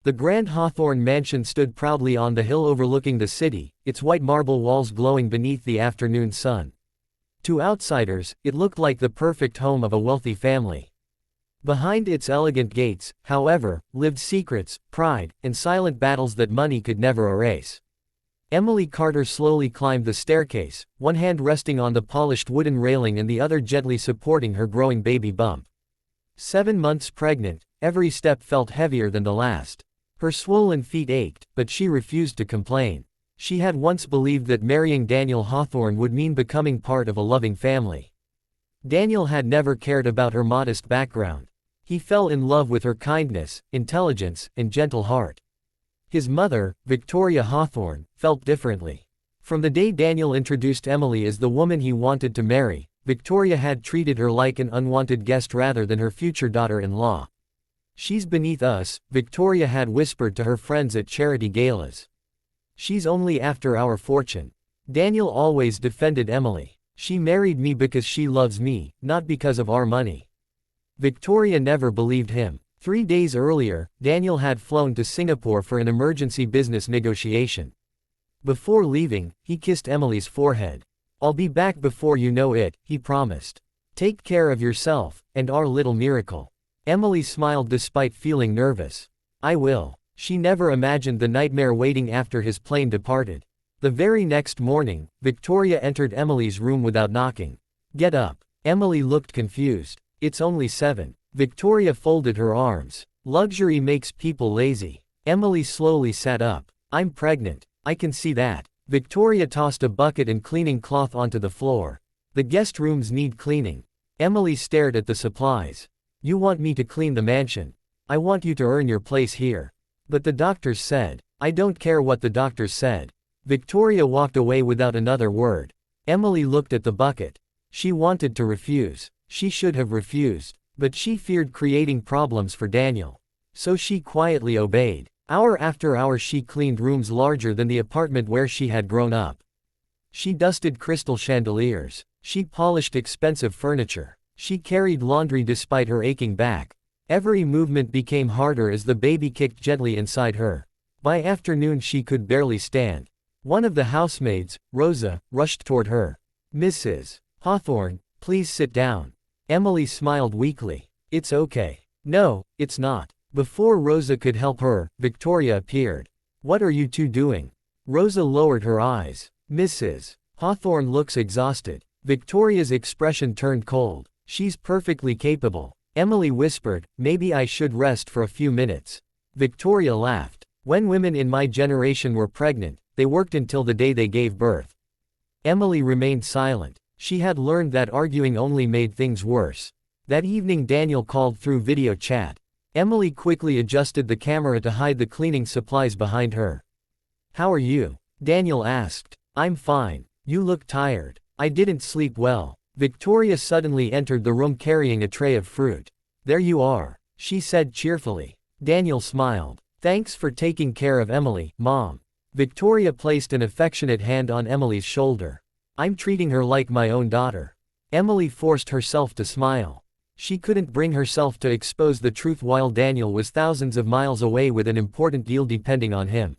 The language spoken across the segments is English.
The grand Hawthorne mansion stood proudly on the hill overlooking the city, its white marble walls glowing beneath the afternoon sun. To outsiders, it looked like the perfect home of a wealthy family. Behind its elegant gates, however, lived secrets, pride, and silent battles that money could never erase. Emily Carter slowly climbed the staircase, one hand resting on the polished wooden railing and the other gently supporting her growing baby bump. 7 months pregnant, every step felt heavier than the last. Her swollen feet ached, but she refused to complain. She had once believed that marrying Daniel Hawthorne would mean becoming part of a loving family. Daniel had never cared about her modest background. He fell in love with her kindness, intelligence, and gentle heart. His mother, Victoria Hawthorne, felt differently. From the day Daniel introduced Emily as the woman he wanted to marry, Victoria had treated her like an unwanted guest rather than her future daughter-in-law. "She's beneath us," Victoria had whispered to her friends at charity galas. "She's only after our fortune." Daniel always defended Emily. "She married me because she loves me, not because of our money." Victoria never believed him. 3 days earlier, Daniel had flown to Singapore for an emergency business negotiation. Before leaving, he kissed Emily's forehead. "I'll be back before you know it," he promised. "Take care of yourself, and our little miracle." Emily smiled despite feeling nervous. "I will." She never imagined the nightmare waiting after his plane departed. The very next morning, Victoria entered Emily's room without knocking. "Get up." Emily looked confused. "It's only 7. Victoria folded her arms. "Luxury makes people lazy." Emily slowly sat up. "I'm pregnant. I can see that." Victoria tossed a bucket and cleaning cloth onto the floor. "The guest rooms need cleaning." Emily stared at the supplies. "You want me to clean the mansion? I want you to earn your place here." "But the doctors said." "I don't care what the doctors said." Victoria walked away without another word. Emily looked at the bucket. She wanted to refuse. She should have refused. But she feared creating problems for Daniel. So she quietly obeyed. Hour after hour she cleaned rooms larger than the apartment where she had grown up. She dusted crystal chandeliers. She polished expensive furniture. She carried laundry despite her aching back. Every movement became harder as the baby kicked gently inside her. By afternoon she could barely stand. One of the housemaids, Rosa, rushed toward her. "Mrs. Hawthorne, please sit down." Emily smiled weakly. "It's okay." "No, it's not." Before Rosa could help her, Victoria appeared. "What are you two doing?" Rosa lowered her eyes. "Mrs. Hawthorne looks exhausted." Victoria's expression turned cold. "She's perfectly capable." Emily whispered, "Maybe I should rest for a few minutes." Victoria laughed. "When women in my generation were pregnant, they worked until the day they gave birth." Emily remained silent. She had learned that arguing only made things worse. That evening Daniel called through video chat. Emily quickly adjusted the camera to hide the cleaning supplies behind her. "How are you?" Daniel asked. "I'm fine. You look tired." "I didn't sleep well." Victoria suddenly entered the room carrying a tray of fruit. "There you are," she said cheerfully. Daniel smiled. "Thanks for taking care of Emily, Mom." Victoria placed an affectionate hand on Emily's shoulder. "I'm treating her like my own daughter." Emily forced herself to smile. She couldn't bring herself to expose the truth while Daniel was thousands of miles away with an important deal depending on him.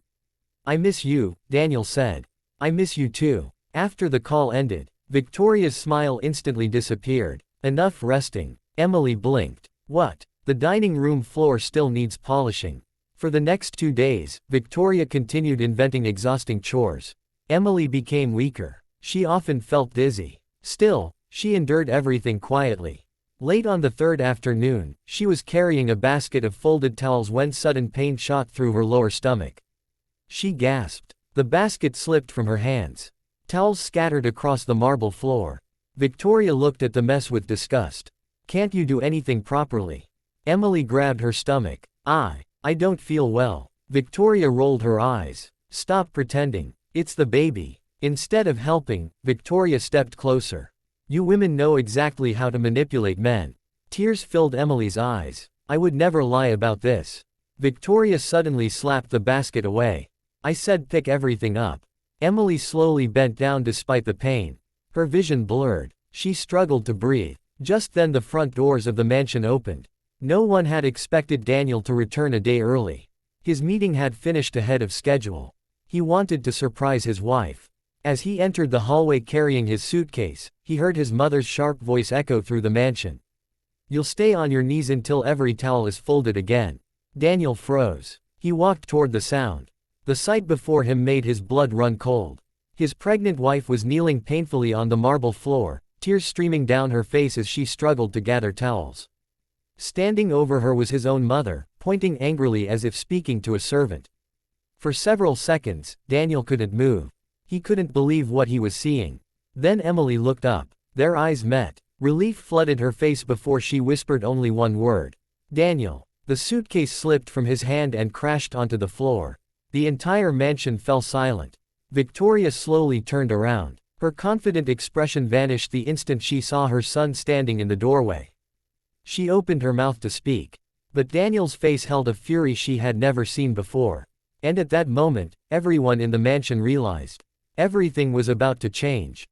"I miss you," Daniel said. "I miss you too." After the call ended, Victoria's smile instantly disappeared. "Enough resting." Emily blinked. "What?" "The dining room floor still needs polishing." For the next 2 days, Victoria continued inventing exhausting chores. Emily became weaker. She often felt dizzy. Still, she endured everything quietly. Late on the 3rd afternoon, she was carrying a basket of folded towels when sudden pain shot through her lower stomach. She gasped. The basket slipped from her hands. Towels scattered across the marble floor. Victoria looked at the mess with disgust. "Can't you do anything properly?" Emily grabbed her stomach. I don't feel well." Victoria rolled her eyes. "Stop pretending. It's the baby." Instead of helping, Victoria stepped closer. "You women know exactly how to manipulate men." Tears filled Emily's eyes. "I would never lie about this." Victoria suddenly slapped the basket away. "I said pick everything up." Emily slowly bent down despite the pain. Her vision blurred. She struggled to breathe. Just then the front doors of the mansion opened. No one had expected Daniel to return a day early. His meeting had finished ahead of schedule. He wanted to surprise his wife. As he entered the hallway carrying his suitcase, he heard his mother's sharp voice echo through the mansion. "You'll stay on your knees until every towel is folded again." Daniel froze. He walked toward the sound. The sight before him made his blood run cold. His pregnant wife was kneeling painfully on the marble floor, tears streaming down her face as she struggled to gather towels. Standing over her was his own mother, pointing angrily as if speaking to a servant. For several seconds, Daniel couldn't move. He couldn't believe what he was seeing. Then Emily looked up. Their eyes met. Relief flooded her face before she whispered only one word. "Daniel." The suitcase slipped from his hand and crashed onto the floor. The entire mansion fell silent. Victoria slowly turned around. Her confident expression vanished the instant she saw her son standing in the doorway. She opened her mouth to speak. But Daniel's face held a fury she had never seen before. And at that moment, everyone in the mansion realized. Everything was about to change.